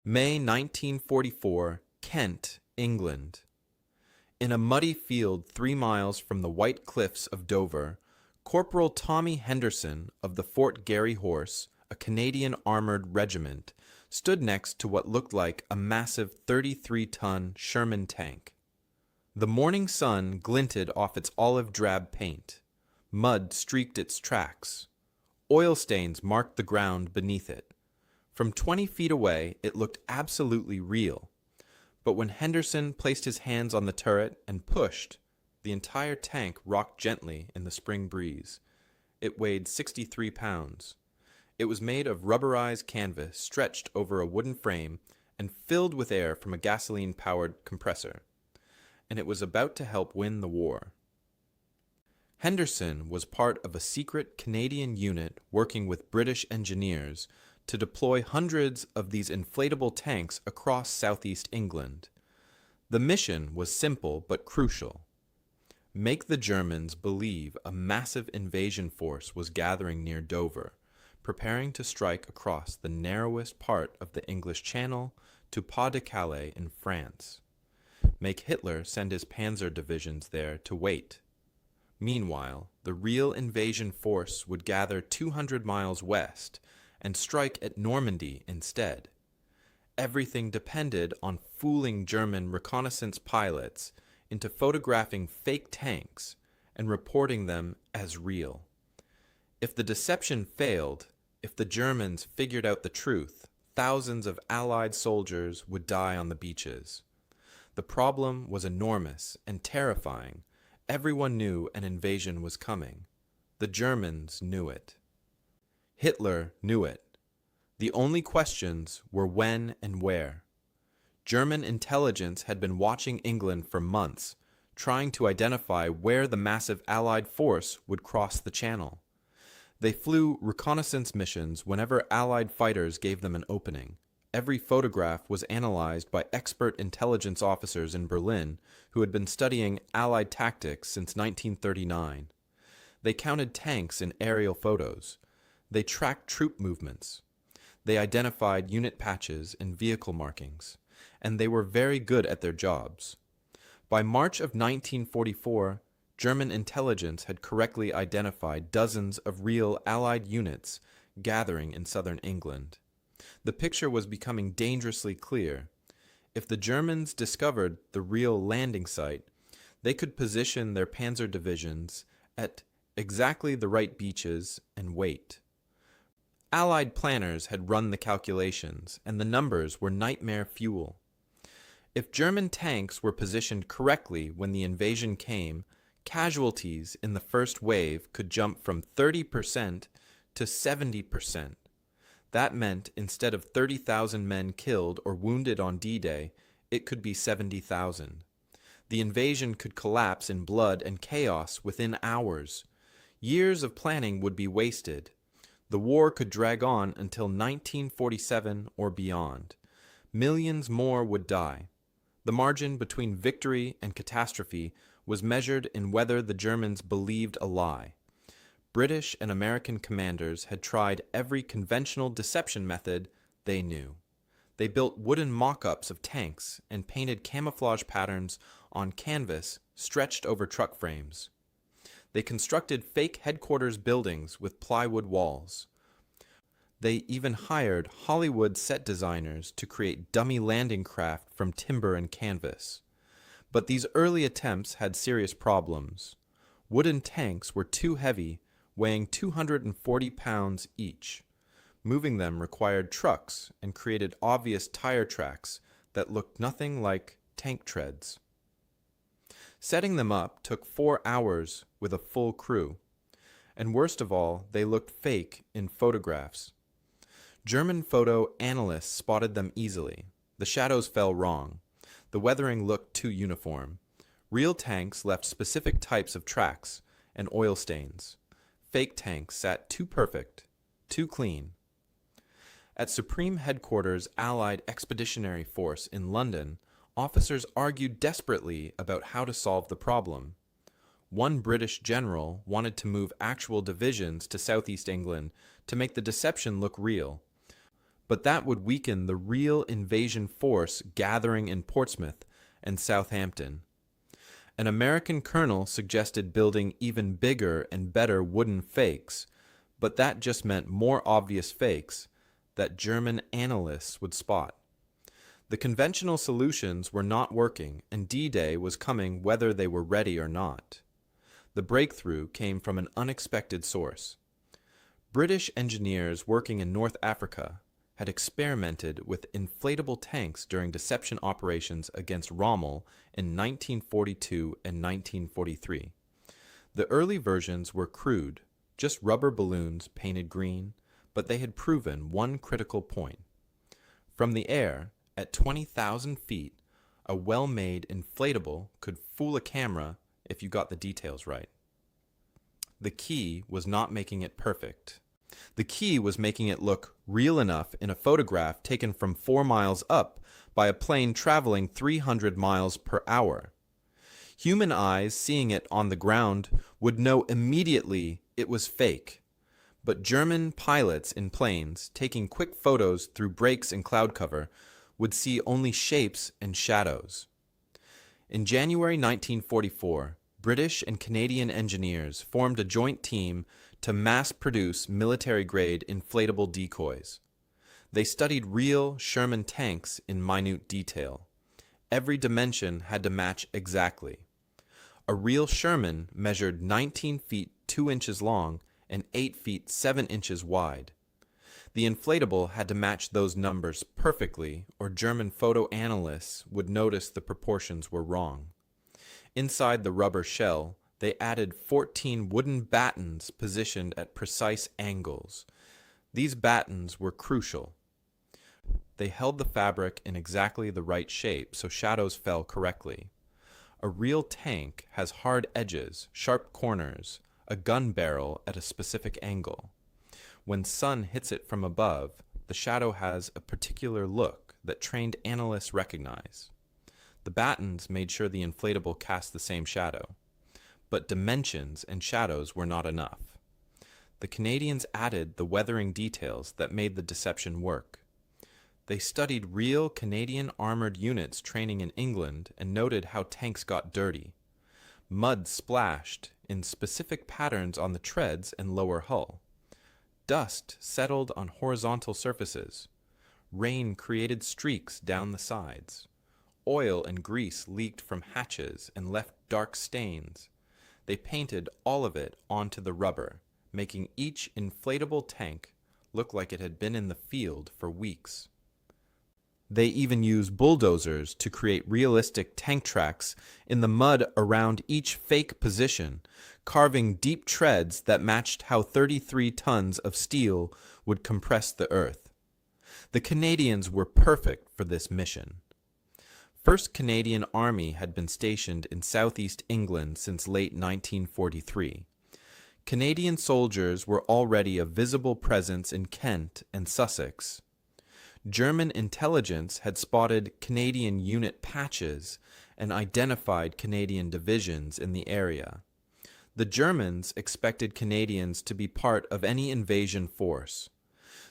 May 1944, Kent, England. In a muddy field 3 miles from the white cliffs of Dover, Corporal Tommy Henderson of the Fort Garry Horse, a Canadian armored regiment, stood next to what looked like a massive 33-ton Sherman tank. The morning sun glinted off its olive drab paint. Mud streaked its tracks. Oil stains marked the ground beneath it. From 20 feet away, it looked absolutely real. But when Henderson placed his hands on the turret and pushed, the entire tank rocked gently in the spring breeze. It weighed 63 pounds. It was made of rubberized canvas stretched over a wooden frame and filled with air from a gasoline-powered compressor. And it was about to help win the war. Henderson was part of a secret Canadian unit working with British engineers to deploy hundreds of these inflatable tanks across southeast England. The mission was simple but crucial. Make the Germans believe a massive invasion force was gathering near Dover, preparing to strike across the narrowest part of the English Channel to Pas-de-Calais in France. Make Hitler send his panzer divisions there to wait. Meanwhile, the real invasion force would gather 200 miles west and strike at Normandy instead. Everything depended on fooling German reconnaissance pilots into photographing fake tanks and reporting them as real. If the deception failed, if the Germans figured out the truth, thousands of Allied soldiers would die on the beaches. The problem was enormous and terrifying. Everyone knew an invasion was coming. The Germans knew it. Hitler knew it. The only questions were when and where. German intelligence had been watching England for months, trying to identify where the massive Allied force would cross the Channel. They flew reconnaissance missions whenever Allied fighters gave them an opening. Every photograph was analyzed by expert intelligence officers in Berlin who had been studying Allied tactics since 1939. They counted tanks in aerial photos. They tracked troop movements. They identified unit patches and vehicle markings, and they were very good at their jobs. By March of 1944, German intelligence had correctly identified dozens of real Allied units gathering in southern England. The picture was becoming dangerously clear. If the Germans discovered the real landing site, they could position their panzer divisions at exactly the right beaches and wait. Allied planners had run the calculations, and the numbers were nightmare fuel. If German tanks were positioned correctly when the invasion came, casualties in the first wave could jump from 30% to 70%. That meant instead of 30,000 men killed or wounded on D-Day, it could be 70,000. The invasion could collapse in blood and chaos within hours. Years of planning would be wasted. The war could drag on until 1947 or beyond. Millions more would die. The margin between victory and catastrophe was measured in whether the Germans believed a lie. British and American commanders had tried every conventional deception method they knew. They built wooden mock-ups of tanks and painted camouflage patterns on canvas stretched over truck frames. They constructed fake headquarters buildings with plywood walls. They even hired Hollywood set designers to create dummy landing craft from timber and canvas. But these early attempts had serious problems. Wooden tanks were too heavy, weighing 240 pounds each. Moving them required trucks and created obvious tire tracks that looked nothing like tank treads. Setting them up took 4 hours with a full crew. And worst of all, they looked fake in photographs. German photo analysts spotted them easily. The shadows fell wrong. The weathering looked too uniform. Real tanks left specific types of tracks and oil stains. Fake tanks sat too perfect, too clean. At Supreme Headquarters Allied Expeditionary Force in London, officers argued desperately about how to solve the problem. One British general wanted to move actual divisions to southeast England to make the deception look real. but that would weaken the real invasion force gathering in Portsmouth and Southampton. An American colonel suggested building even bigger and better wooden fakes, but that just meant more obvious fakes that German analysts would spot. The conventional solutions were not working, and D-Day was coming whether they were ready or not. The breakthrough came from an unexpected source. British engineers working in North Africa had experimented with inflatable tanks during deception operations against Rommel in 1942 and 1943. The early versions were crude, just rubber balloons painted green, but they had proven one critical point. From the air, at 20,000 feet, a well-made inflatable could fool a camera if you got the details right. The key was not making it perfect. The key was making it look real enough in a photograph taken from 4 miles up by a plane traveling 300 miles per hour. Human eyes seeing it on the ground would know immediately it was fake, but German pilots in planes taking quick photos through breaks in cloud cover would see only shapes and shadows. In January 1944, British and Canadian engineers formed a joint team to mass-produce military-grade inflatable decoys. They studied real Sherman tanks in minute detail. Every dimension had to match exactly. A real Sherman measured 19 feet 2 inches long and 8 feet 7 inches wide. The inflatable had to match those numbers perfectly, or German photo analysts would notice the proportions were wrong. Inside the rubber shell, they added 14 wooden battens positioned at precise angles. These battens were crucial. They held the fabric in exactly the right shape so shadows fell correctly. A real tank has hard edges, sharp corners, a gun barrel at a specific angle. When sun hits it from above, the shadow has a particular look that trained analysts recognize. The battens made sure the inflatable cast the same shadow, but dimensions and shadows were not enough. The Canadians added the weathering details that made the deception work. They studied real Canadian armored units training in England and noted how tanks got dirty. Mud splashed in specific patterns on the treads and lower hull. Dust settled on horizontal surfaces. Rain created streaks down the sides. Oil and grease leaked from hatches and left dark stains. They painted all of it onto the rubber, making each inflatable tank look like it had been in the field for weeks. They even used bulldozers to create realistic tank tracks in the mud around each fake position, carving deep treads that matched how 33 tons of steel would compress the earth. The Canadians were perfect for this mission. 1st Canadian Army had been stationed in southeast England since late 1943. Canadian soldiers were already a visible presence in Kent and Sussex. German intelligence had spotted Canadian unit patches and identified Canadian divisions in the area. The Germans expected Canadians to be part of any invasion force.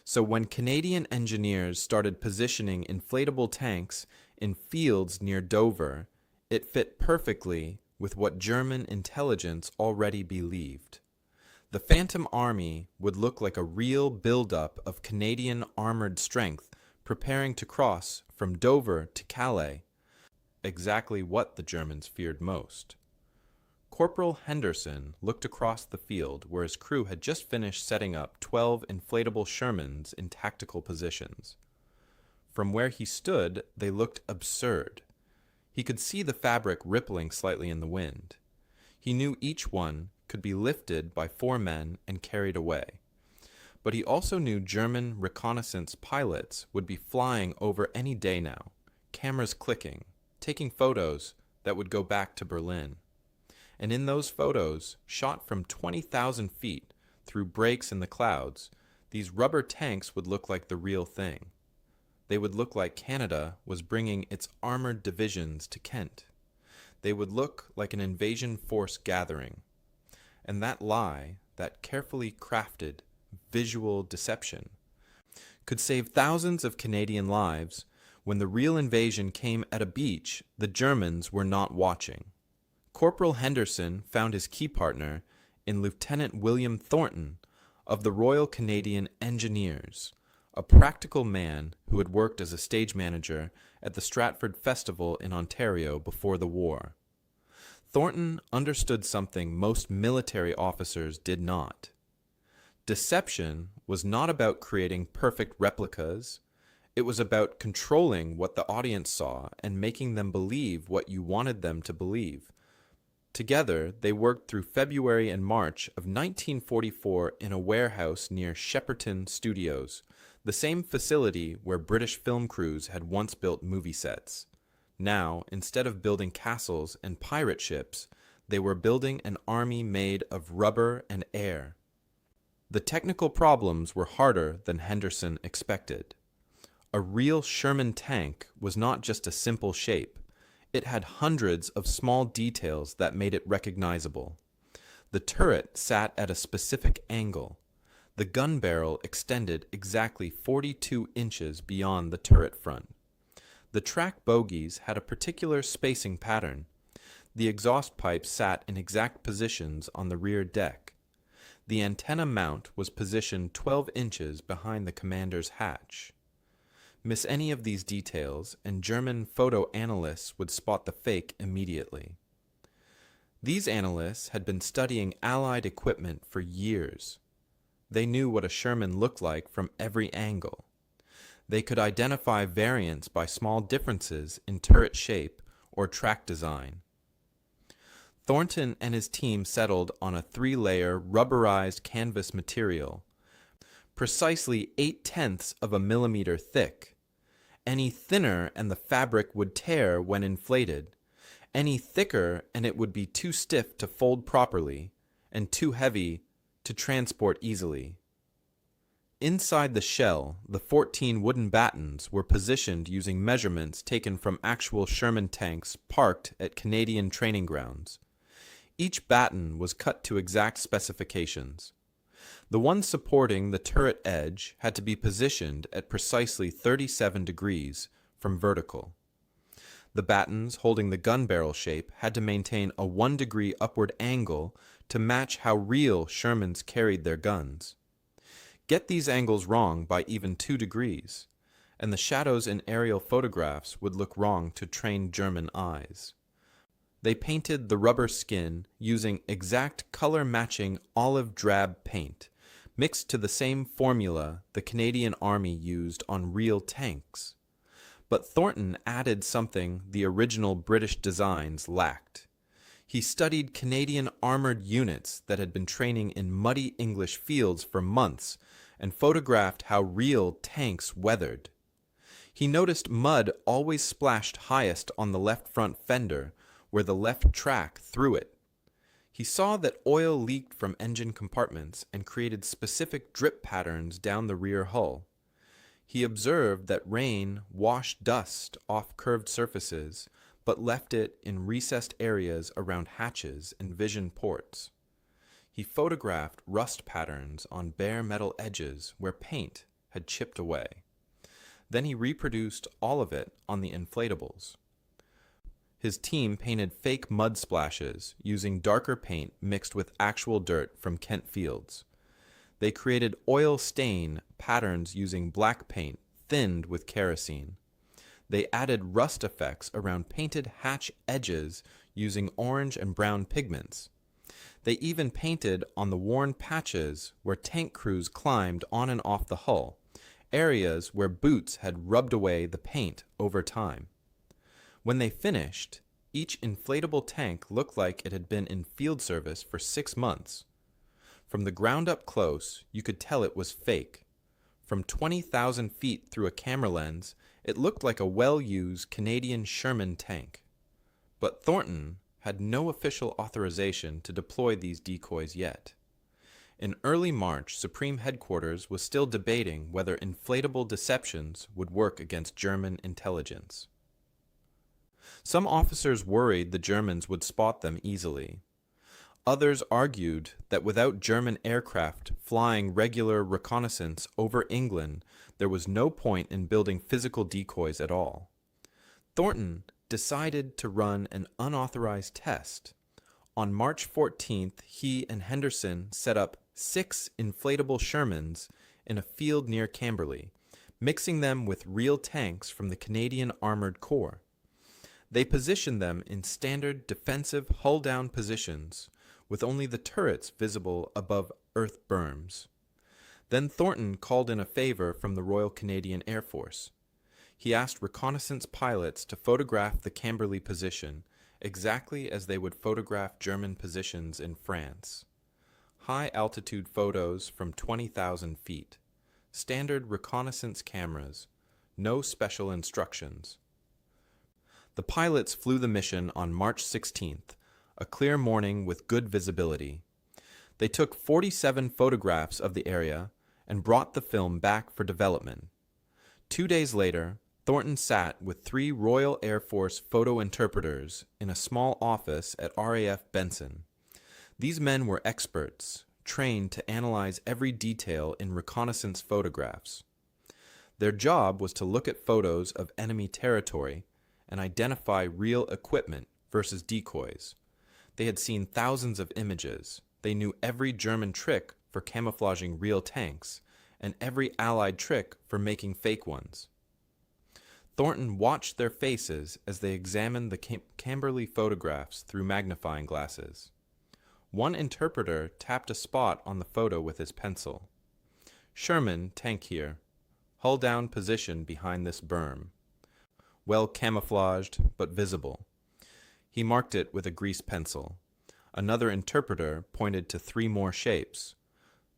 So when Canadian engineers started positioning inflatable tanks in fields near Dover, it fit perfectly with what German intelligence already believed. The Phantom Army would look like a real buildup of Canadian armored strength preparing to cross from Dover to Calais, exactly what the Germans feared most. Corporal Henderson looked across the field where his crew had just finished setting up 12 inflatable Shermans in tactical positions. From where he stood, they looked absurd. He could see the fabric rippling slightly in the wind. He knew each one could be lifted by 4 men and carried away. But he also knew German reconnaissance pilots would be flying over any day now, cameras clicking, taking photos that would go back to Berlin. And in those photos, shot from 20,000 feet through breaks in the clouds, these rubber tanks would look like the real thing. They would look like Canada was bringing its armored divisions to Kent. They would look like an invasion force gathering. And that lie, that carefully crafted visual deception, could save thousands of Canadian lives, when the real invasion came at a beach the Germans were not watching. Corporal Henderson found his key partner in Lieutenant William Thornton of the Royal Canadian Engineers, a practical man who had worked as a stage manager at the Stratford Festival in Ontario before the war. Thornton understood something most military officers did not. Deception was not about creating perfect replicas. It was about controlling what the audience saw and making them believe what you wanted them to believe. Together, they worked through February and March of 1944 in a warehouse near Shepperton Studios, the same facility where British film crews had once built movie sets. Now, instead of building castles and pirate ships, they were building an army made of rubber and air. The technical problems were harder than Henderson expected. A real Sherman tank was not just a simple shape. It had hundreds of small details that made it recognizable. The turret sat at a specific angle. The gun barrel extended exactly 42 inches beyond the turret front. The track bogies had a particular spacing pattern. The exhaust pipes sat in exact positions on the rear deck. The antenna mount was positioned 12 inches behind the commander's hatch. Miss any of these details, and German photo analysts would spot the fake immediately. These analysts had been studying Allied equipment for years. They knew what a Sherman looked like from every angle. They could identify variants by small differences in turret shape or track design. Thornton and his team settled on a 3-layer rubberized canvas material, precisely 0.8 of a millimeter thick. Any thinner and the fabric would tear when inflated. Any thicker and it would be too stiff to fold properly, and too heavy to transport easily. Inside the shell, the 14 wooden battens were positioned using measurements taken from actual Sherman tanks parked at Canadian training grounds. Each batten was cut to exact specifications. The one supporting the turret edge had to be positioned at precisely 37 degrees from vertical. The battens holding the gun barrel shape had to maintain a 1-degree upward angle to match how real Shermans carried their guns. Get these angles wrong by even 2 degrees, and the shadows in aerial photographs would look wrong to trained German eyes. They painted the rubber skin using exact color-matching olive drab paint, mixed to the same formula the Canadian Army used on real tanks. But Thornton added something the original British designs lacked. He studied Canadian armored units that had been training in muddy English fields for months and photographed how real tanks weathered. He noticed mud always splashed highest on the left front fender, where the left track threw it. He saw that oil leaked from engine compartments and created specific drip patterns down the rear hull. He observed that rain washed dust off curved surfaces, but left it in recessed areas around hatches and vision ports. He photographed rust patterns on bare metal edges where paint had chipped away. Then he reproduced all of it on the inflatables. His team painted fake mud splashes using darker paint mixed with actual dirt from Kent Fields. They created oil stain patterns using black paint thinned with kerosene. They added rust effects around painted hatch edges using orange and brown pigments. They even painted on the worn patches where tank crews climbed on and off the hull, areas where boots had rubbed away the paint over time. When they finished, each inflatable tank looked like it had been in field service for 6 months. From the ground up close, you could tell it was fake. From 20,000 feet through a camera lens, it looked like a well-used Canadian Sherman tank. But Thornton had no official authorization to deploy these decoys yet. In early March, Supreme Headquarters was still debating whether inflatable deceptions would work against German intelligence. Some officers worried the Germans would spot them easily. Others argued that without German aircraft flying regular reconnaissance over England, there was no point in building physical decoys at all. Thornton decided to run an unauthorized test. On March 14th, he and Henderson set up 6 inflatable Shermans in a field near Camberley, mixing them with real tanks from the Canadian Armored Corps. They positioned them in standard defensive hull-down positions, with only the turrets visible above earth berms. Then Thornton called in a favor from the Royal Canadian Air Force. He asked reconnaissance pilots to photograph the Camberley position exactly as they would photograph German positions in France. High-altitude photos from 20,000 feet. Standard reconnaissance cameras. No special instructions. The pilots flew the mission on March 16th, a clear morning with good visibility. They took 47 photographs of the area and brought the film back for development. 2 days later, Thornton sat with 3 Royal Air Force photo interpreters in a small office at RAF Benson. These men were experts, trained to analyze every detail in reconnaissance photographs. Their job was to look at photos of enemy territory and identify real equipment versus decoys. They had seen thousands of images. They knew every German trick for camouflaging real tanks and every Allied trick for making fake ones. Thornton watched their faces as they examined the Camberley photographs through magnifying glasses. One interpreter tapped a spot on the photo with his pencil. Sherman, tank here. Hull down position behind this berm. Well camouflaged, but visible. He marked it with a grease pencil. Another interpreter pointed to 3 more shapes.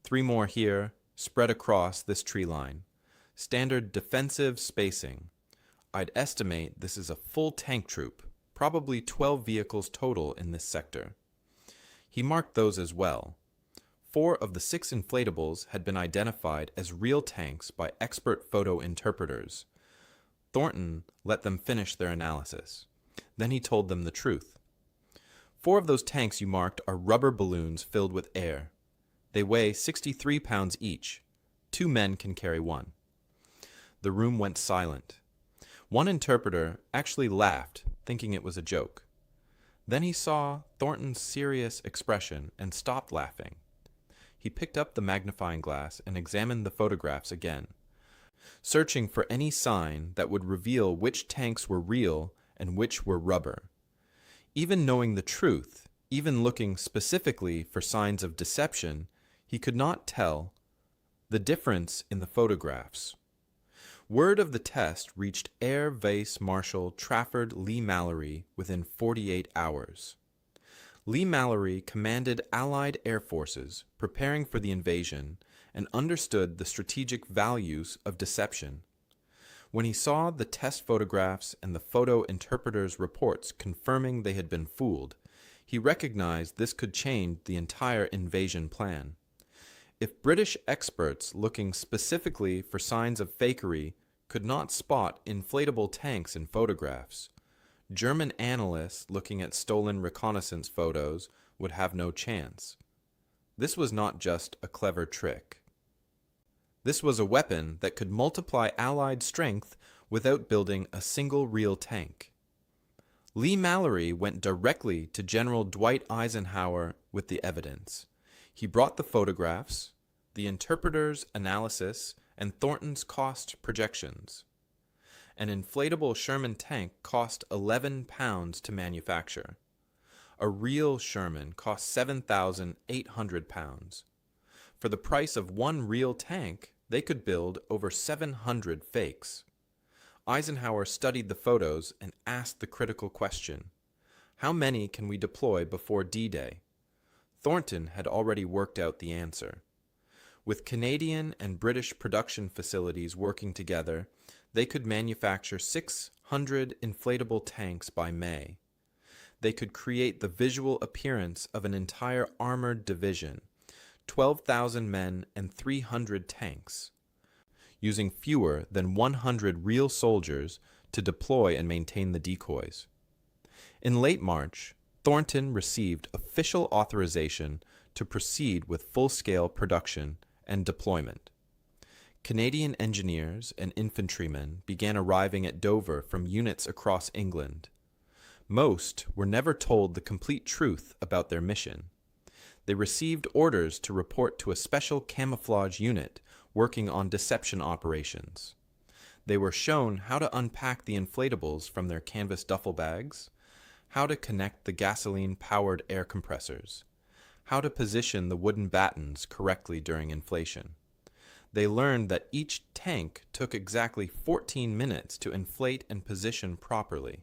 3 more here, spread across this tree line. Standard defensive spacing. I'd estimate this is a full tank troop, probably 12 vehicles total in this sector. He marked those as well. 4 of the 6 inflatables had been identified as real tanks by expert photo interpreters. Thornton let them finish their analysis. Then he told them the truth. 4 of those tanks you marked are rubber balloons filled with air. They weigh 63 pounds each. 2 men can carry one. The room went silent. One interpreter actually laughed, thinking it was a joke. Then he saw Thornton's serious expression and stopped laughing. He picked up the magnifying glass and examined the photographs again, searching for any sign that would reveal which tanks were real and which were rubber. Even knowing the truth, even looking specifically for signs of deception, he could not tell the difference in the photographs. Word of the test reached Air Vice Marshal Trafford Leigh-Mallory within 48 hours. Leigh-Mallory commanded Allied air forces preparing for the invasion and understood the strategic values of deception. When he saw the test photographs and the photo interpreters' reports confirming they had been fooled, he recognized this could change the entire invasion plan. If British experts looking specifically for signs of fakery could not spot inflatable tanks in photographs, German analysts looking at stolen reconnaissance photos would have no chance. This was not just a clever trick. This was a weapon that could multiply Allied strength without building a single real tank. Leigh-Mallory went directly to General Dwight Eisenhower with the evidence. He brought the photographs, the interpreter's analysis, and Thornton's cost projections. An inflatable Sherman tank cost 11 pounds to manufacture. A real Sherman cost 7,800 pounds. For the price of one real tank, they could build over 700 fakes. Eisenhower studied the photos and asked the critical question: how many can we deploy before D-Day? Thornton had already worked out the answer. With Canadian and British production facilities working together, they could manufacture 600 inflatable tanks by May. They could create the visual appearance of an entire armored division, 12,000 men and 300 tanks, using fewer than 100 real soldiers to deploy and maintain the decoys. In late March, Thornton received official authorization to proceed with full-scale production and deployment. Canadian engineers and infantrymen began arriving at Dover from units across England. Most were never told the complete truth about their mission. They received orders to report to a special camouflage unit working on deception operations. They were shown how to unpack the inflatables from their canvas duffel bags, how to connect the gasoline-powered air compressors, how to position the wooden battens correctly during inflation. They learned that each tank took exactly 14 minutes to inflate and position properly.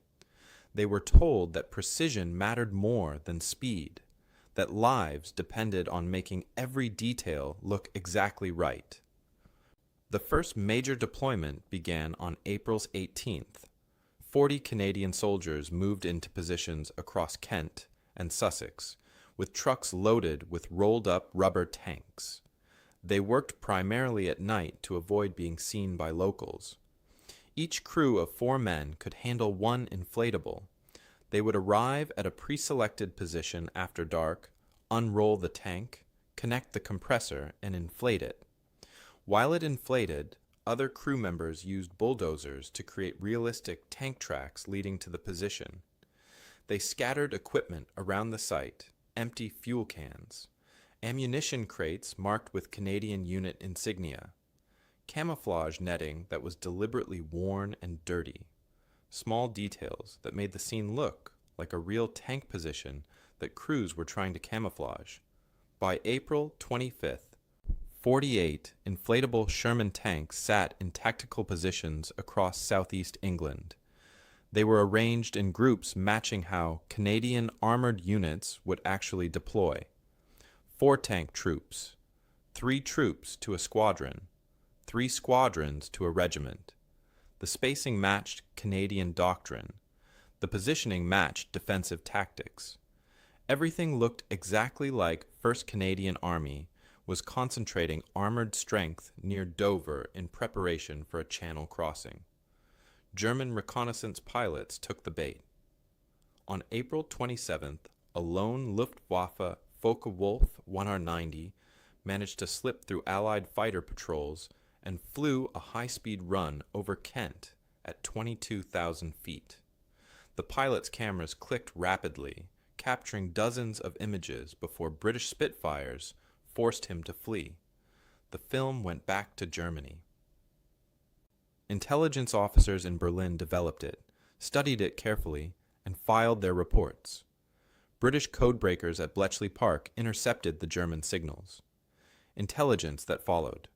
They were told that precision mattered more than speed, that lives depended on making every detail look exactly right. The first major deployment began on April 18th. 40 Canadian soldiers moved into positions across Kent and Sussex, with trucks loaded with rolled-up rubber tanks. They worked primarily at night to avoid being seen by locals. Each crew of 4 men could handle one inflatable. They would arrive at a pre-selected position after dark, unroll the tank, connect the compressor, and inflate it. While it inflated, other crew members used bulldozers to create realistic tank tracks leading to the position. They scattered equipment around the site, empty fuel cans, ammunition crates marked with Canadian unit insignia, camouflage netting that was deliberately worn and dirty, small details that made the scene look like a real tank position that crews were trying to camouflage. By April 25th, 48 inflatable Sherman tanks sat in tactical positions across southeast England. They were arranged in groups matching how Canadian armored units would actually deploy. 4 tank troops, 3 troops to a squadron, 3 squadrons to a regiment. The spacing matched Canadian doctrine. The positioning matched defensive tactics. Everything looked exactly like 1st Canadian Army was concentrating armored strength near Dover in preparation for a channel crossing. German reconnaissance pilots took the bait. On April 27th, a lone Luftwaffe Focke-Wulf 1R90 managed to slip through Allied fighter patrols and flew a high-speed run over Kent at 22,000 feet. The pilot's cameras clicked rapidly, capturing dozens of images before British Spitfires forced him to flee. The film went back to Germany. Intelligence officers in Berlin developed it, studied it carefully, and filed their reports. British codebreakers at Bletchley Park intercepted the German signals. Intelligence that followed.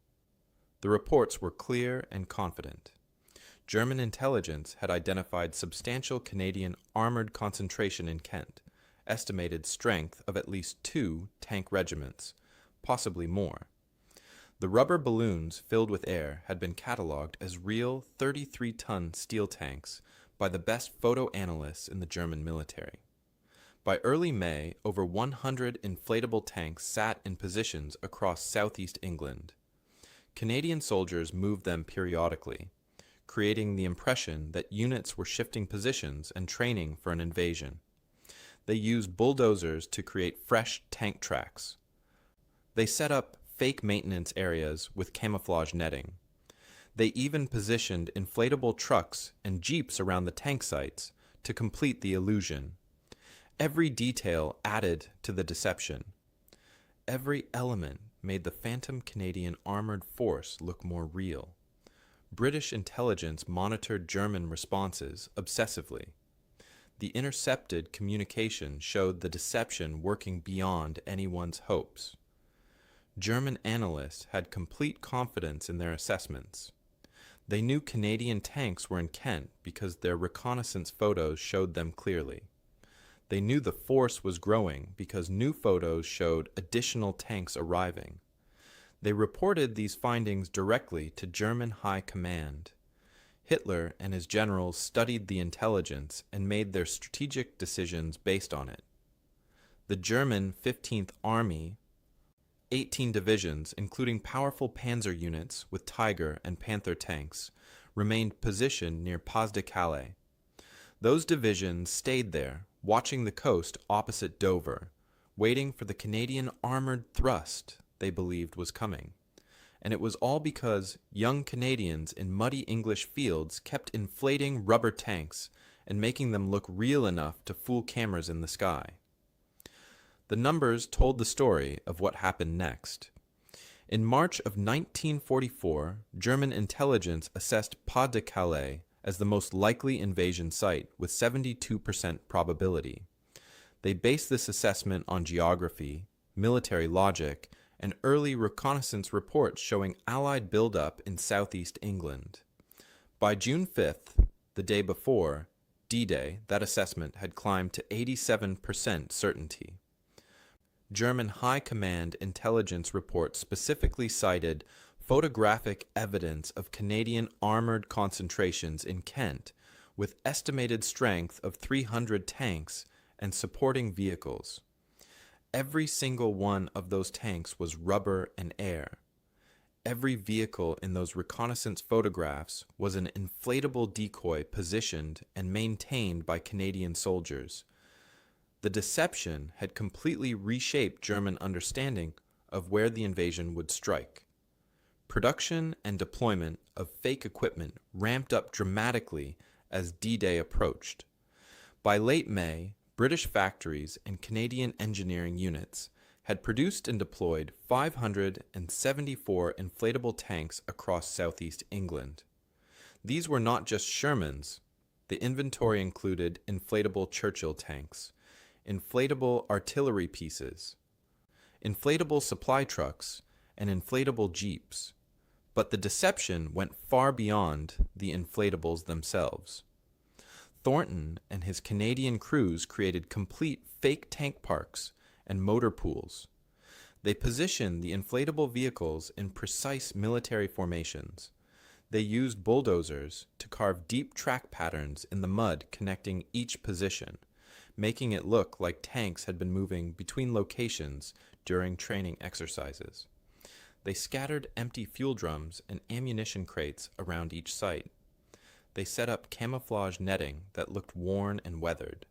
The reports were clear and confident. German intelligence had identified substantial Canadian armored concentration in Kent, estimated strength of at least 2 tank regiments, possibly more. The rubber balloons filled with air had been catalogued as real 33-ton steel tanks by the best photo analysts in the German military. By early May, over 100 inflatable tanks sat in positions across southeast England. Canadian soldiers moved them periodically, creating the impression that units were shifting positions and training for an invasion. They used bulldozers to create fresh tank tracks. They set up fake maintenance areas with camouflage netting. They even positioned inflatable trucks and jeeps around the tank sites to complete the illusion. Every detail added to the deception. Every element made the phantom Canadian armored force look more real. British intelligence monitored German responses obsessively. The intercepted communication showed the deception working beyond anyone's hopes. German analysts had complete confidence in their assessments. They knew Canadian tanks were in Kent because their reconnaissance photos showed them clearly. They knew the force was growing because new photos showed additional tanks arriving. They reported these findings directly to German high command. Hitler and his generals studied the intelligence and made their strategic decisions based on it. The German 15th Army, 18 divisions, including powerful panzer units with Tiger and Panther tanks, remained positioned near Pas de Calais. Those divisions stayed there, watching the coast opposite Dover, waiting for the Canadian armored thrust they believed was coming. And it was all because young Canadians in muddy English fields kept inflating rubber tanks and making them look real enough to fool cameras in the sky. The numbers told the story of what happened next. In March of 1944, German intelligence assessed Pas-de-Calais as the most likely invasion site with 72% probability. They based this assessment on geography, military logic, and early reconnaissance reports showing Allied buildup in southeast England. By June 5th, the day before, D-Day, that assessment had climbed to 87% certainty. German High Command intelligence reports specifically cited photographic evidence of Canadian armored concentrations in Kent, with estimated strength of 300 tanks and supporting vehicles. Every single one of those tanks was rubber and air. Every vehicle in those reconnaissance photographs was an inflatable decoy positioned and maintained by Canadian soldiers. The deception had completely reshaped German understanding of where the invasion would strike. Production and deployment of fake equipment ramped up dramatically as D-Day approached. By late May, British factories and Canadian engineering units had produced and deployed 574 inflatable tanks across southeast England. These were not just Shermans. The inventory included inflatable Churchill tanks, inflatable artillery pieces, inflatable supply trucks, and inflatable jeeps. But the deception went far beyond the inflatables themselves. Thornton and his Canadian crews created complete fake tank parks and motor pools. They positioned the inflatable vehicles in precise military formations. They used bulldozers to carve deep track patterns in the mud connecting each position, making it look like tanks had been moving between locations during training exercises. They scattered empty fuel drums and ammunition crates around each site. They set up camouflage netting that looked worn and weathered.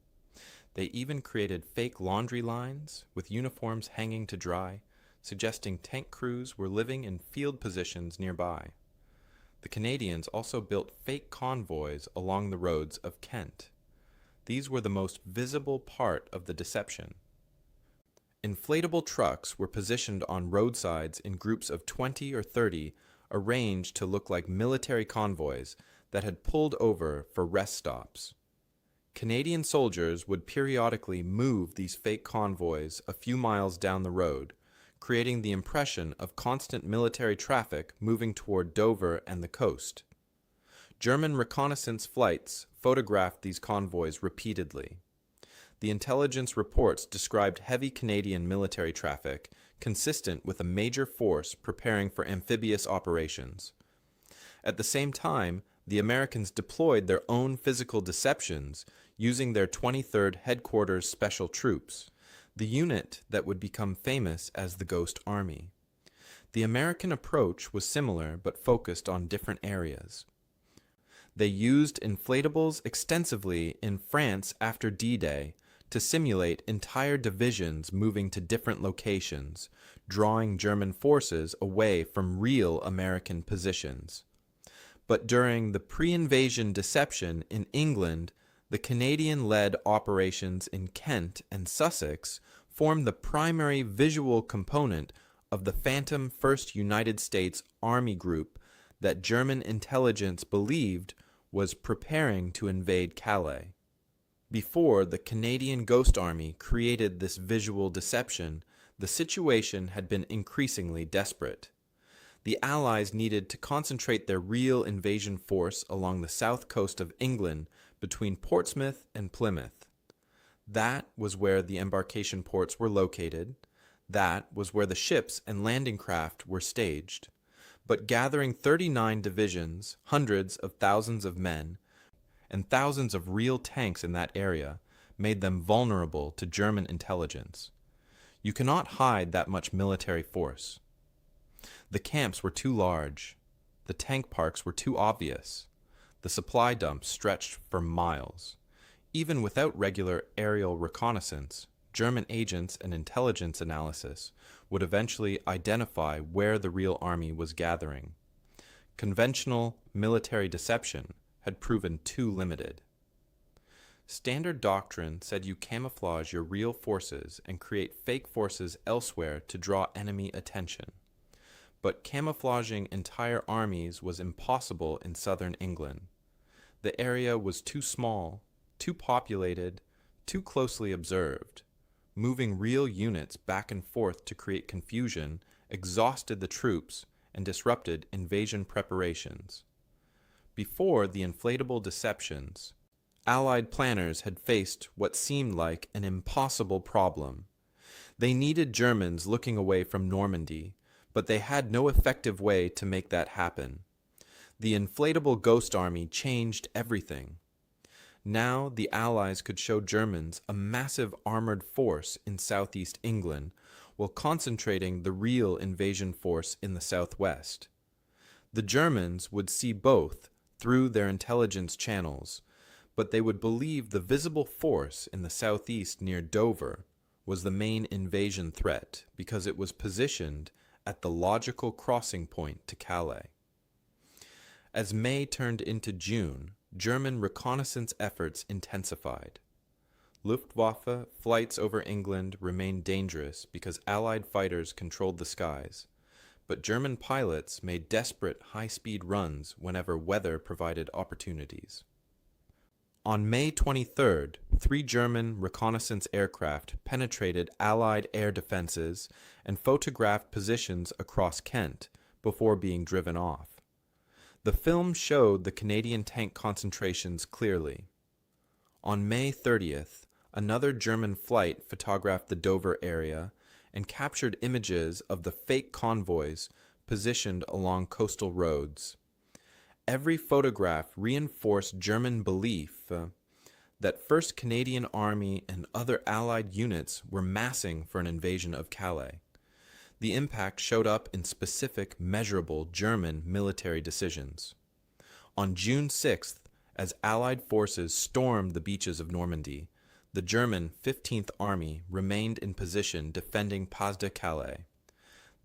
They even created fake laundry lines with uniforms hanging to dry, suggesting tank crews were living in field positions nearby. The Canadians also built fake convoys along the roads of Kent. These were the most visible part of the deception. Inflatable trucks were positioned on roadsides in groups of 20 or 30, arranged to look like military convoys that had pulled over for rest stops. Canadian soldiers would periodically move these fake convoys a few miles down the road, creating the impression of constant military traffic moving toward Dover and the coast. German reconnaissance flights photographed these convoys repeatedly. The intelligence reports described heavy Canadian military traffic consistent with a major force preparing for amphibious operations. At the same time, the Americans deployed their own physical deceptions using their 23rd Headquarters Special Troops, the unit that would become famous as the Ghost Army. The American approach was similar but focused on different areas. They used inflatables extensively in France after D-Day to simulate entire divisions moving to different locations, drawing German forces away from real American positions. But during the pre-invasion deception in England, the Canadian-led operations in Kent and Sussex formed the primary visual component of the Phantom 1st United States Army Group that German intelligence believed was preparing to invade Calais. Before the Canadian Ghost Army created this visual deception, the situation had been increasingly desperate. The Allies needed to concentrate their real invasion force along the south coast of England between Portsmouth and Plymouth. That was where the embarkation ports were located. That was where the ships and landing craft were staged. But gathering 39 divisions, hundreds of thousands of men, and thousands of real tanks in that area made them vulnerable to German intelligence. You cannot hide that much military force. The camps were too large. The tank parks were too obvious. The supply dumps stretched for miles. Even without regular aerial reconnaissance, German agents and intelligence analysis would eventually identify where the real army was gathering. Conventional military deception had proven too limited. Standard doctrine said you camouflage your real forces and create fake forces elsewhere to draw enemy attention. But camouflaging entire armies was impossible in southern England. The area was too small, too populated, too closely observed. Moving real units back and forth to create confusion exhausted the troops and disrupted invasion preparations. Before the inflatable deceptions, Allied planners had faced what seemed like an impossible problem. They needed Germans looking away from Normandy, but they had no effective way to make that happen. The inflatable ghost army changed everything. Now the Allies could show Germans a massive armored force in southeast England while concentrating the real invasion force in the southwest. The Germans would see both through their intelligence channels, but they would believe the visible force in the southeast near Dover was the main invasion threat because it was positioned at the logical crossing point to Calais. As May turned into June, German reconnaissance efforts intensified. Luftwaffe flights over England remained dangerous because Allied fighters controlled the skies, but German pilots made desperate high-speed runs whenever weather provided opportunities. On May 23rd, 3 German reconnaissance aircraft penetrated Allied air defenses and photographed positions across Kent before being driven off. The film showed the Canadian tank concentrations clearly. On May 30th, another German flight photographed the Dover area and captured images of the fake convoys positioned along coastal roads. Every photograph reinforced German belief that 1st Canadian Army and other Allied units were massing for an invasion of Calais. The impact showed up in specific, measurable German military decisions. On June 6th, as Allied forces stormed the beaches of Normandy, the German 15th Army remained in position defending Pas de Calais.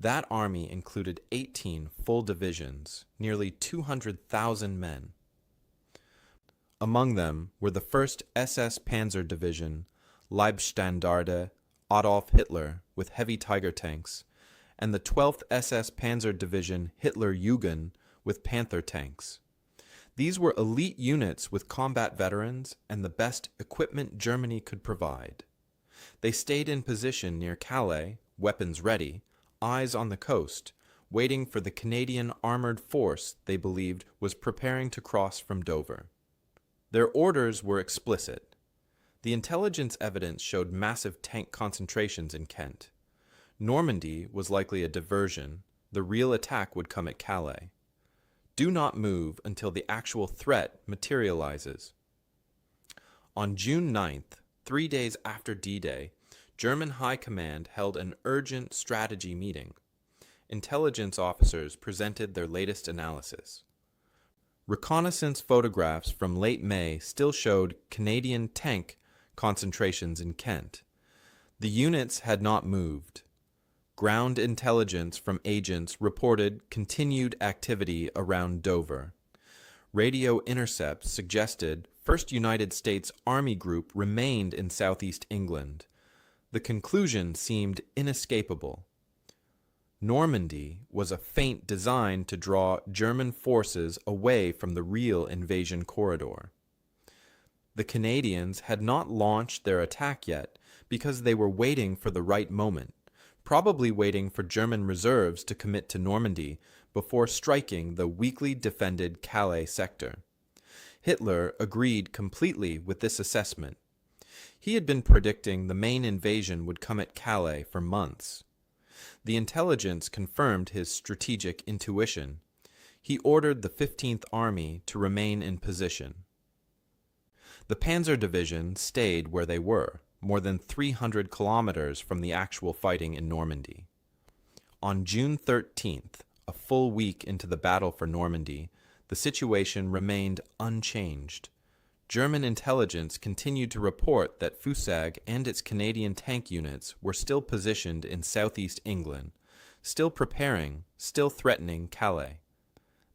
That army included 18 full divisions, nearly 200,000 men. Among them were the 1st SS Panzer Division, Leibstandarte, Adolf Hitler, with heavy Tiger tanks, and the 12th SS Panzer Division Hitlerjugend with Panther tanks. These were elite units with combat veterans and the best equipment Germany could provide. They stayed in position near Calais, weapons ready, eyes on the coast, waiting for the Canadian armored force they believed was preparing to cross from Dover. Their orders were explicit. The intelligence evidence showed massive tank concentrations in Kent. Normandy was likely a diversion. The real attack would come at Calais. Do not move until the actual threat materializes. On June 9th, 3 days after D-Day, German High Command held an urgent strategy meeting. Intelligence officers presented their latest analysis. Reconnaissance photographs from late May still showed Canadian tank concentrations in Kent. The units had not moved. Ground intelligence from agents reported continued activity around Dover. Radio intercepts suggested 1st United States Army Group remained in southeast England. The conclusion seemed inescapable. Normandy was a feint designed to draw German forces away from the real invasion corridor. The Canadians had not launched their attack yet because they were waiting for the right moment, probably waiting for German reserves to commit to Normandy before striking the weakly defended Calais sector. Hitler agreed completely with this assessment. He had been predicting the main invasion would come at Calais for months. The intelligence confirmed his strategic intuition. He ordered the 15th Army to remain in position. The Panzer Division stayed where they were, more than 300 kilometers from the actual fighting in Normandy. On June 13th, a full week into the battle for Normandy, the situation remained unchanged. German intelligence continued to report that Fusag and its Canadian tank units were still positioned in southeast England, still preparing, still threatening Calais.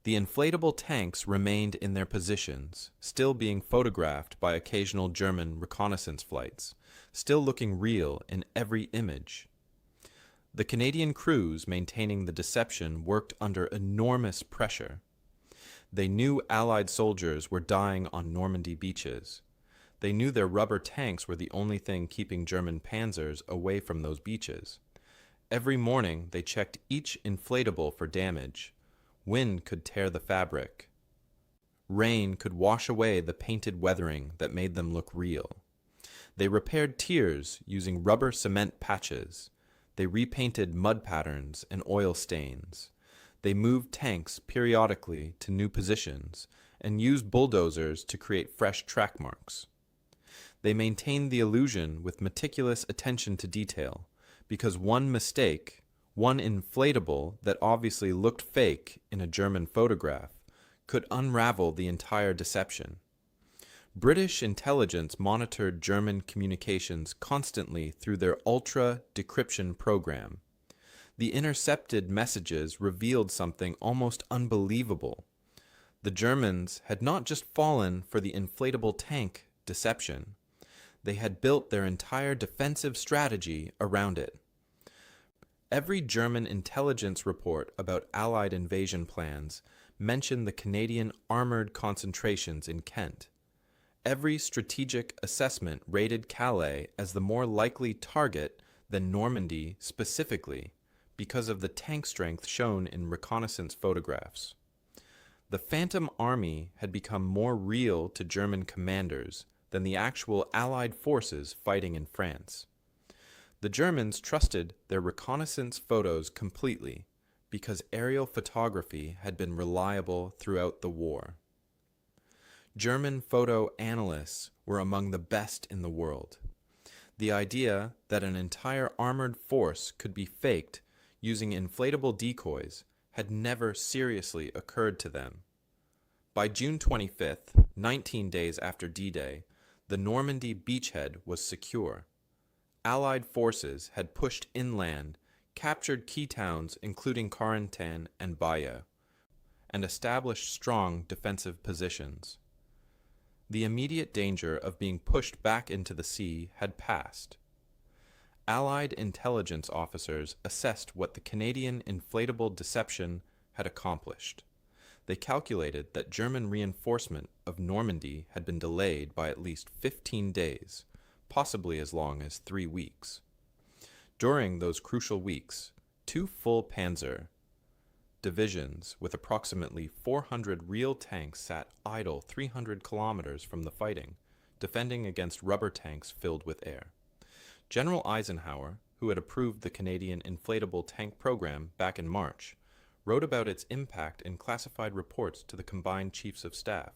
The inflatable tanks remained in their positions, still being photographed by occasional German reconnaissance flights, still looking real in every image. The Canadian crews maintaining the Deception worked under enormous pressure. They knew Allied soldiers were dying on Normandy beaches. They knew their rubber tanks were the only thing keeping German panzers away from those beaches. Every morning they checked each inflatable for damage. Wind could tear the fabric. Rain could wash away the painted weathering that made them look real. They repaired tiers using rubber cement patches. They repainted mud patterns and oil stains. They moved tanks periodically to new positions and used bulldozers to create fresh track marks. They maintained the illusion with meticulous attention to detail, because one mistake, one inflatable that obviously looked fake in a German photograph, could unravel the entire deception. British intelligence monitored German communications constantly through their ultra-decryption program. The intercepted messages revealed something almost unbelievable. The Germans had not just fallen for the inflatable tank deception. They had built their entire defensive strategy around it. Every German intelligence report about Allied invasion plans mentioned the Canadian armored concentrations in Kent. Every strategic assessment rated Calais as the more likely target than Normandy specifically, because of the tank strength shown in reconnaissance photographs. The Phantom Army had become more real to German commanders than the actual Allied forces fighting in France. The Germans trusted their reconnaissance photos completely because aerial photography had been reliable throughout the war. German photo analysts were among the best in the world. The idea that an entire armored force could be faked using inflatable decoys had never seriously occurred to them. By June 25th, 19 days after D-Day, the Normandy beachhead was secure. Allied forces had pushed inland, captured key towns including Carentan and Bayeux, and established strong defensive positions. The immediate danger of being pushed back into the sea had passed. Allied intelligence officers assessed what the Canadian inflatable deception had accomplished. They calculated that German reinforcement of Normandy had been delayed by at least 15 days, possibly as long as 3 weeks. During those crucial weeks, 2 full panzer divisions with approximately 400 real tanks sat idle 300 kilometers from the fighting, defending against rubber tanks filled with air. General Eisenhower, who had approved the Canadian inflatable tank program back in March, wrote about its impact in classified reports to the combined chiefs of staff.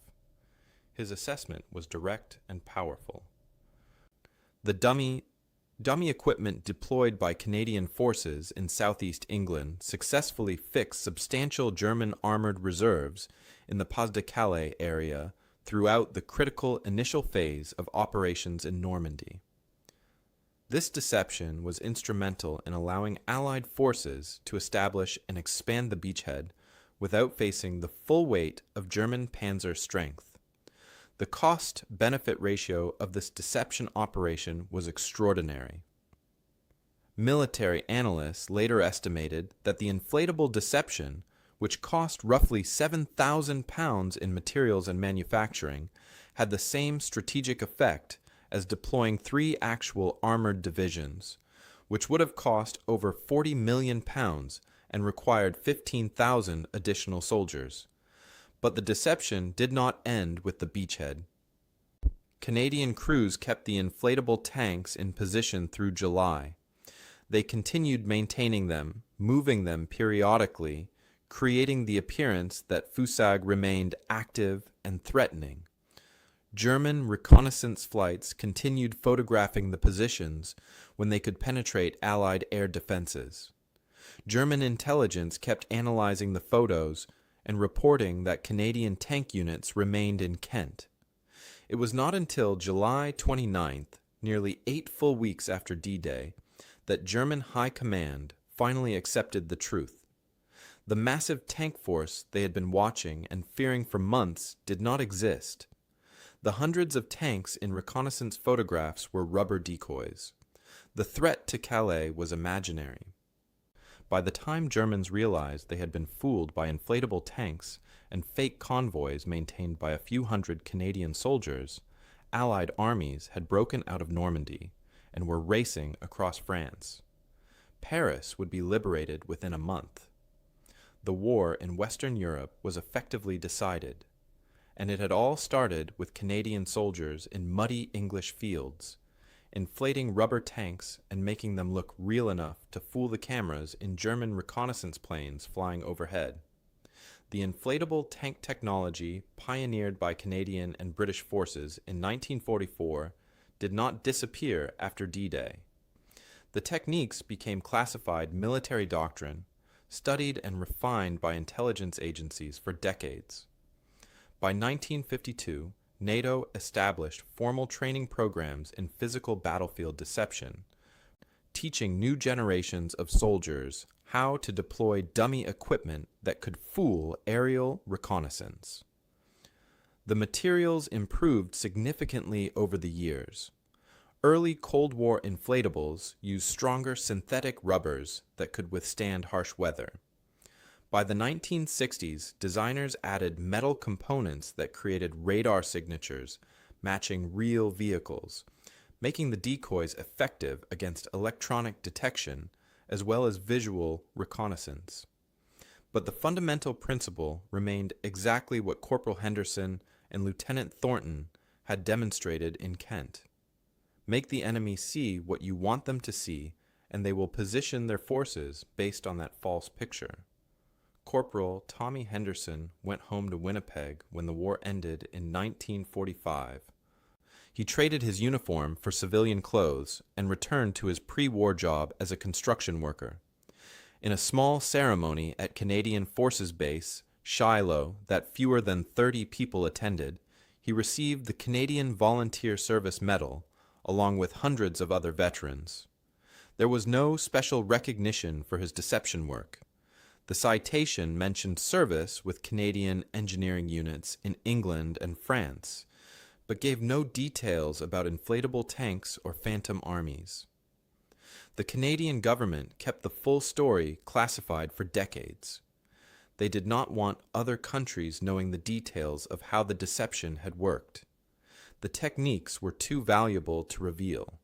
His assessment was direct and powerful. The dummy equipment deployed by Canadian forces in southeast England successfully fixed substantial German armored reserves in the Pas-de-Calais area throughout the critical initial phase of operations in Normandy. This deception was instrumental in allowing Allied forces to establish and expand the beachhead without facing the full weight of German panzer strength. The cost-benefit ratio of this deception operation was extraordinary. Military analysts later estimated that the inflatable deception, which cost roughly £7,000 in materials and manufacturing, had the same strategic effect as deploying 3 actual armored divisions, which would have cost over £40 million and required 15,000 additional soldiers. But the deception did not end with the beachhead. Canadian crews kept the inflatable tanks in position through July. They continued maintaining them, moving them periodically, creating the appearance that Fusag remained active and threatening. German reconnaissance flights continued photographing the positions when they could penetrate Allied air defenses. German intelligence kept analyzing the photos and reporting that Canadian tank units remained in Kent. It was not until July 29th, nearly 8 full weeks after D-Day, that German High Command finally accepted the truth. The massive tank force they had been watching and fearing for months did not exist. The hundreds of tanks in reconnaissance photographs were rubber decoys. The threat to Calais was imaginary. By the time Germans realized they had been fooled by inflatable tanks and fake convoys maintained by a few hundred Canadian soldiers, Allied armies had broken out of Normandy and were racing across France. Paris would be liberated within a month. The war in Western Europe was effectively decided, and it had all started with Canadian soldiers in muddy English fields, inflating rubber tanks and making them look real enough to fool the cameras in German reconnaissance planes flying overhead. The inflatable tank technology pioneered by Canadian and British forces in 1944 did not disappear after D-Day. The techniques became classified military doctrine, studied and refined by intelligence agencies for decades. By 1952, NATO established formal training programs in physical battlefield deception, teaching new generations of soldiers how to deploy dummy equipment that could fool aerial reconnaissance. The materials improved significantly over the years. Early Cold War inflatables used stronger synthetic rubbers that could withstand harsh weather. By the 1960s, designers added metal components that created radar signatures matching real vehicles, making the decoys effective against electronic detection as well as visual reconnaissance. But the fundamental principle remained exactly what Corporal Henderson and Lieutenant Thornton had demonstrated in Kent. Make the enemy see what you want them to see, and they will position their forces based on that false picture. Corporal Tommy Henderson went home to Winnipeg when the war ended in 1945. He traded his uniform for civilian clothes and returned to his pre-war job as a construction worker. In a small ceremony at Canadian Forces Base, Shiloh, that fewer than 30 people attended, he received the Canadian Volunteer Service Medal, along with hundreds of other veterans. There was no special recognition for his deception work. The citation mentioned service with Canadian engineering units in England and France, but gave no details about inflatable tanks or phantom armies. The Canadian government kept the full story classified for decades. They did not want other countries knowing the details of how the deception had worked. The techniques were too valuable to reveal.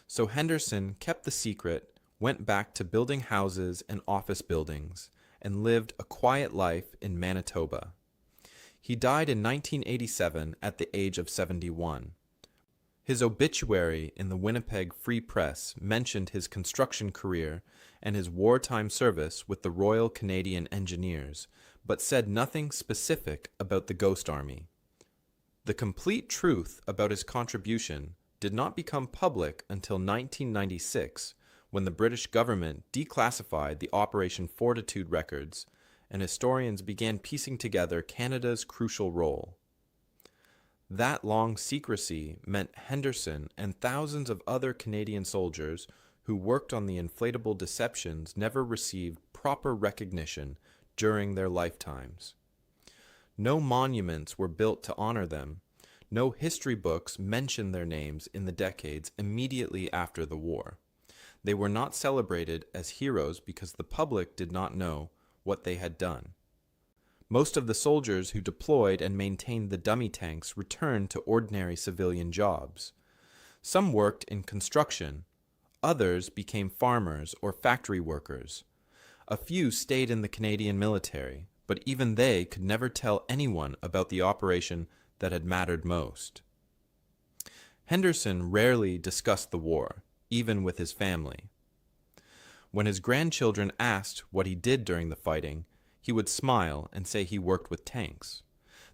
So Henderson kept the secret, went back to building houses and office buildings, and lived a quiet life in Manitoba. He died in 1987 at the age of 71. His obituary in the Winnipeg Free Press mentioned his construction career and his wartime service with the Royal Canadian Engineers, but said nothing specific about the Ghost Army. The complete truth about his contribution did not become public until 1996, when the British government declassified the Operation Fortitude records and historians began piecing together Canada's crucial role. That long secrecy meant Henderson and thousands of other Canadian soldiers who worked on the inflatable deceptions never received proper recognition during their lifetimes. No monuments were built to honor them. No history books mentioned their names in the decades immediately after the war. They were not celebrated as heroes because the public did not know what they had done. Most of the soldiers who deployed and maintained the dummy tanks returned to ordinary civilian jobs. Some worked in construction. Others became farmers or factory workers. A few stayed in the Canadian military, but even they could never tell anyone about the operation that had mattered most. Henderson rarely discussed the war, even with his family. When his grandchildren asked what he did during the fighting, he would smile and say he worked with tanks.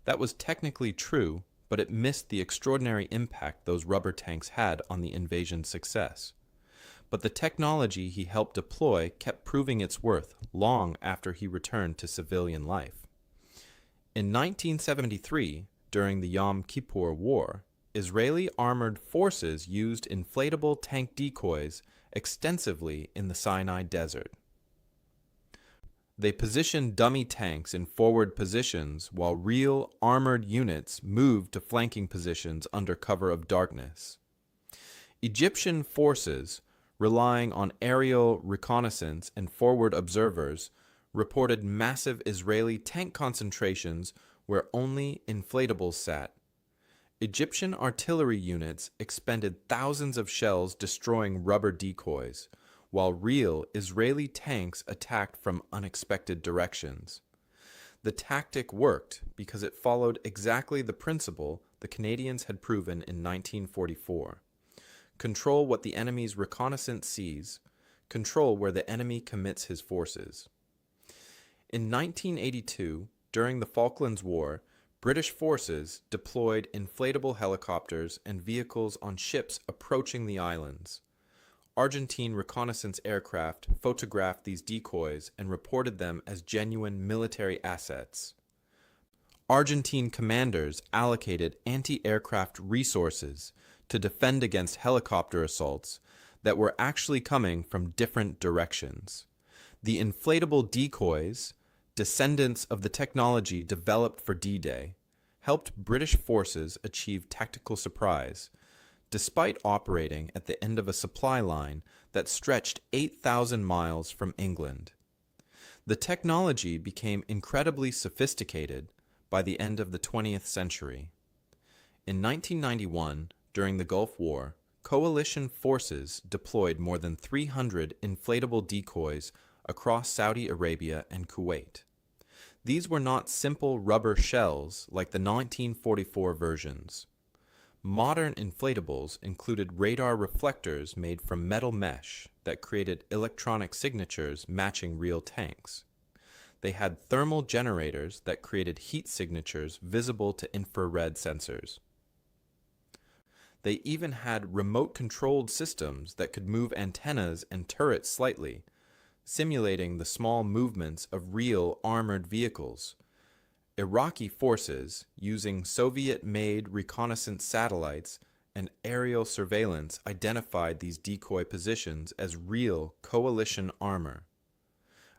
That was technically true, but it missed the extraordinary impact those rubber tanks had on the invasion's success. But the technology he helped deploy kept proving its worth long after he returned to civilian life. In 1973, during the Yom Kippur War, Israeli armored forces used inflatable tank decoys extensively in the Sinai Desert. They positioned dummy tanks in forward positions while real armored units moved to flanking positions under cover of darkness. Egyptian forces, relying on aerial reconnaissance and forward observers, reported massive Israeli tank concentrations where only inflatables sat. Egyptian artillery units expended thousands of shells destroying rubber decoys, while real Israeli tanks attacked from unexpected directions. The tactic worked because it followed exactly the principle the Canadians had proven in 1944. Control what the enemy's reconnaissance sees, control where the enemy commits his forces. In 1982, during the Falklands War, British forces deployed inflatable helicopters and vehicles on ships approaching the islands. Argentine reconnaissance aircraft photographed these decoys and reported them as genuine military assets. Argentine commanders allocated anti-aircraft resources to defend against helicopter assaults that were actually coming from different directions. The inflatable decoys, descendants of the technology developed for D-Day, helped British forces achieve tactical surprise, despite operating at the end of a supply line that stretched 8,000 miles from England. The technology became incredibly sophisticated by the end of the 20th century. In 1991, during the Gulf War, coalition forces deployed more than 300 inflatable decoys across Saudi Arabia and Kuwait. These were not simple rubber shells like the 1944 versions. Modern inflatables included radar reflectors made from metal mesh that created electronic signatures matching real tanks. They had thermal generators that created heat signatures visible to infrared sensors. They even had remote-controlled systems that could move antennas and turrets slightly, simulating the small movements of real armored vehicles. Iraqi forces, using Soviet-made reconnaissance satellites and aerial surveillance, identified these decoy positions as real coalition armor.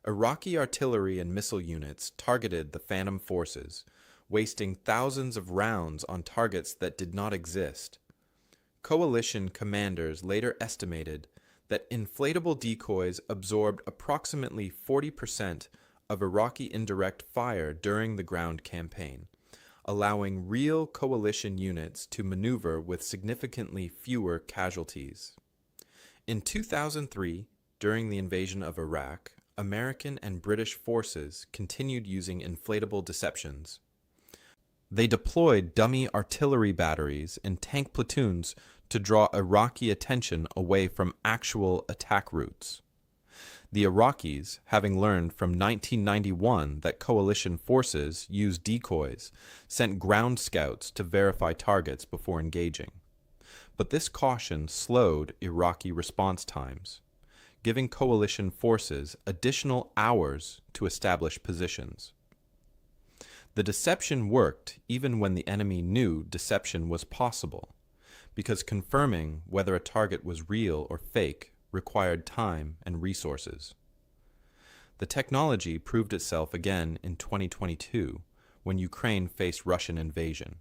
Iraqi artillery and missile units targeted the Phantom forces, wasting thousands of rounds on targets that did not exist. Coalition commanders later estimated that inflatable decoys absorbed approximately 40% of Iraqi indirect fire during the ground campaign, allowing real coalition units to maneuver with significantly fewer casualties. In 2003, during the invasion of Iraq, American and British forces continued using inflatable deceptions. They deployed dummy artillery batteries and tank platoons to draw Iraqi attention away from actual attack routes. The Iraqis, having learned from 1991 that coalition forces used decoys, sent ground scouts to verify targets before engaging. But this caution slowed Iraqi response times, giving coalition forces additional hours to establish positions. The deception worked even when the enemy knew deception was possible, because confirming whether a target was real or fake required time and resources. The technology proved itself again in 2022 when Ukraine faced Russian invasion.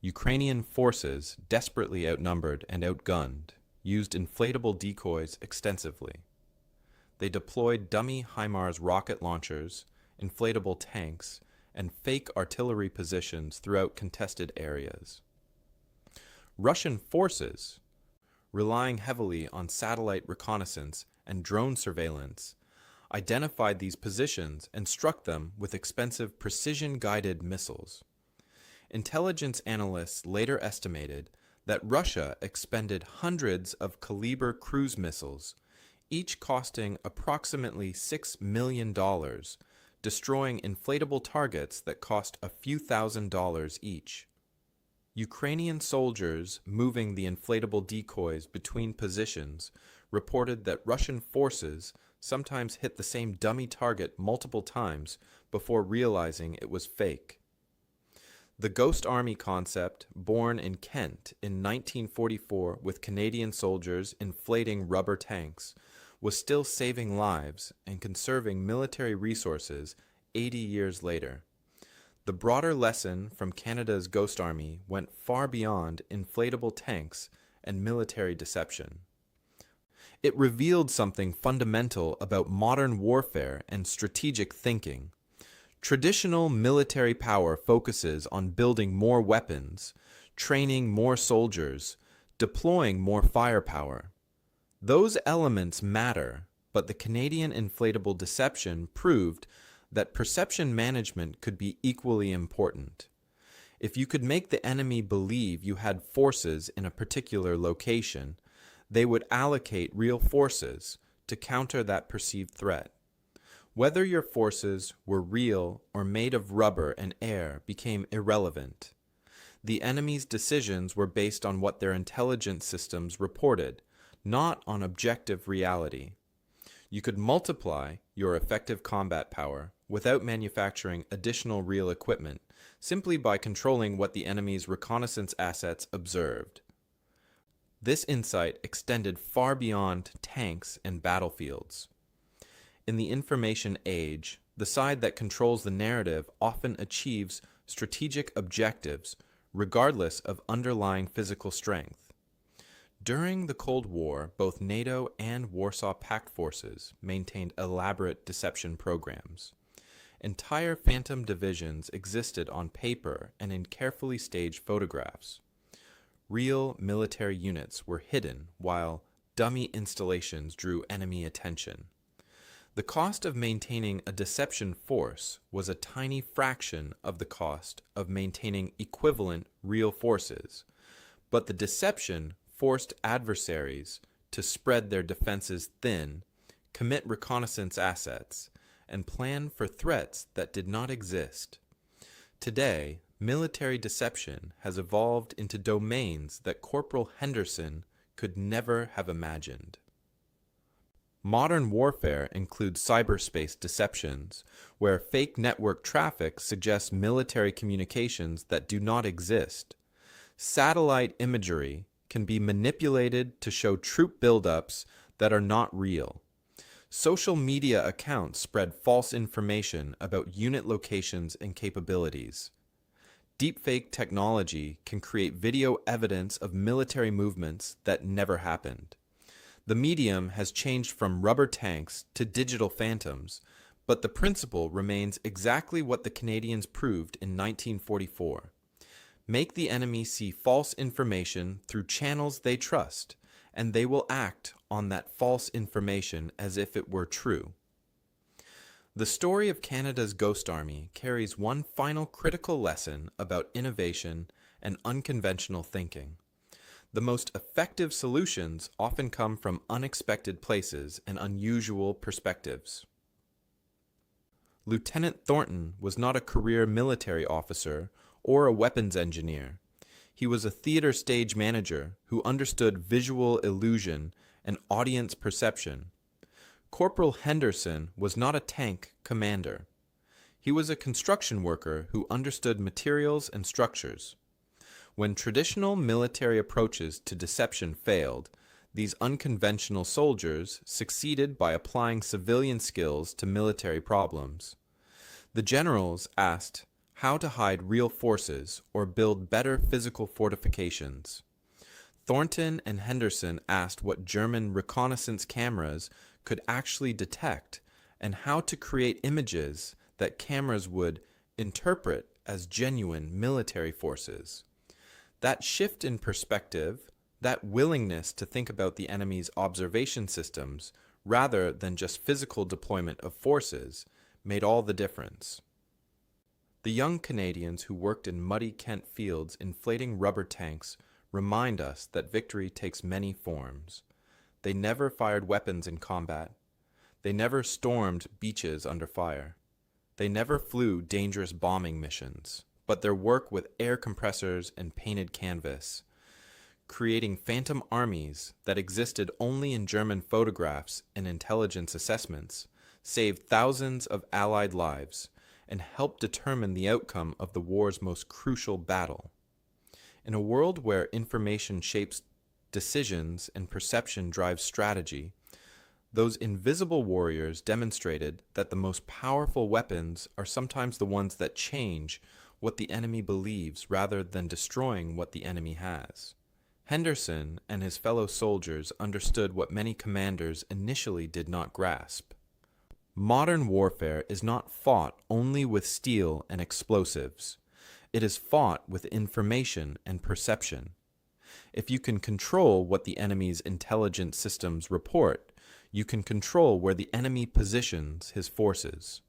Ukrainian forces, desperately outnumbered and outgunned, used inflatable decoys extensively. They deployed dummy HIMARS rocket launchers, inflatable tanks, and fake artillery positions throughout contested areas. Russian forces, relying heavily on satellite reconnaissance and drone surveillance, identified these positions and struck them with expensive precision-guided missiles. Intelligence analysts later estimated that Russia expended hundreds of Kaliber cruise missiles, each costing approximately $6 million, destroying inflatable targets that cost a few $1,000s each. Ukrainian soldiers moving the inflatable decoys between positions reported that Russian forces sometimes hit the same dummy target multiple times before realizing it was fake. The Ghost Army concept, born in Kent in 1944 with Canadian soldiers inflating rubber tanks, was still saving lives and conserving military resources 80 years later. The broader lesson from Canada's Ghost Army went far beyond inflatable tanks and military deception. It revealed something fundamental about modern warfare and strategic thinking. Traditional military power focuses on building more weapons, training more soldiers, deploying more firepower. Those elements matter, but the Canadian inflatable deception proved that perception management could be equally important. If you could make the enemy believe you had forces in a particular location, they would allocate real forces to counter that perceived threat. Whether your forces were real or made of rubber and air became irrelevant. The enemy's decisions were based on what their intelligence systems reported, not on objective reality. You could multiply your effective combat power without manufacturing additional real equipment, simply by controlling what the enemy's reconnaissance assets observed. This insight extended far beyond tanks and battlefields. In the information age, the side that controls the narrative often achieves strategic objectives regardless of underlying physical strength. During the Cold War, both NATO and Warsaw Pact forces maintained elaborate deception programs. Entire phantom divisions existed on paper and in carefully staged photographs. Real military units were hidden while dummy installations drew enemy attention. The cost of maintaining a deception force was a tiny fraction of the cost of maintaining equivalent real forces, but the deception forced adversaries to spread their defenses thin, commit reconnaissance assets, and plan for threats that did not exist. Today, military deception has evolved into domains that Corporal Henderson could never have imagined. Modern warfare includes cyberspace deceptions, where fake network traffic suggests military communications that do not exist. Satellite imagery can be manipulated to show troop buildups that are not real. Social media accounts spread false information about unit locations and capabilities. Deepfake technology can create video evidence of military movements that never happened. The medium has changed from rubber tanks to digital phantoms, but the principle remains exactly what the Canadians proved in 1944. Make the enemy see false information through channels they trust, and they will act on that false information as if it were true. The story of Canada's Ghost Army carries one final critical lesson about innovation and unconventional thinking. The most effective solutions often come from unexpected places and unusual perspectives. Lieutenant Thornton was not a career military officer or a weapons engineer. He was a theater stage manager who understood visual illusion and audience perception. Corporal Henderson was not a tank commander. He was a construction worker who understood materials and structures. When traditional military approaches to deception failed, these unconventional soldiers succeeded by applying civilian skills to military problems. The generals asked how to hide real forces or build better physical fortifications. Thornton and Henderson asked what German reconnaissance cameras could actually detect and how to create images that cameras would interpret as genuine military forces. That shift in perspective, that willingness to think about the enemy's observation systems rather than just physical deployment of forces, made all the difference. The young Canadians who worked in muddy Kent fields inflating rubber tanks remind us that victory takes many forms. They never fired weapons in combat. They never stormed beaches under fire. They never flew dangerous bombing missions, but their work with air compressors and painted canvas, creating phantom armies that existed only in German photographs and intelligence assessments, saved thousands of Allied lives and helped determine the outcome of the war's most crucial battle. In a world where information shapes decisions and perception drives strategy, those invisible warriors demonstrated that the most powerful weapons are sometimes the ones that change what the enemy believes rather than destroying what the enemy has. Henderson and his fellow soldiers understood what many commanders initially did not grasp. Modern warfare is not fought only with steel and explosives. It is fought with information and perception. If you can control what the enemy's intelligence systems report, you can control where the enemy positions his forces.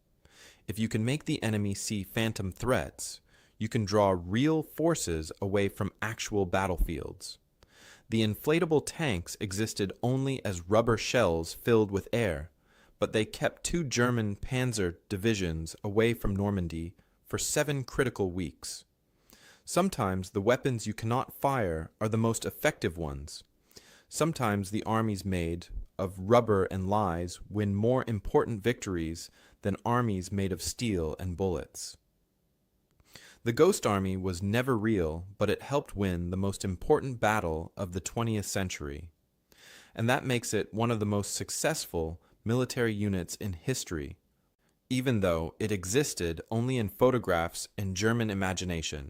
If you can make the enemy see phantom threats, you can draw real forces away from actual battlefields. The inflatable tanks existed only as rubber shells filled with air, but they kept 2 German panzer divisions away from Normandy for 7 critical weeks. Sometimes the weapons you cannot fire are the most effective ones. Sometimes the armies made of rubber and lies win more important victories than armies made of steel and bullets. The Ghost Army was never real, but it helped win the most important battle of the 20th century. And that makes it one of the most successful military units in history, even though it existed only in photographs and German imagination.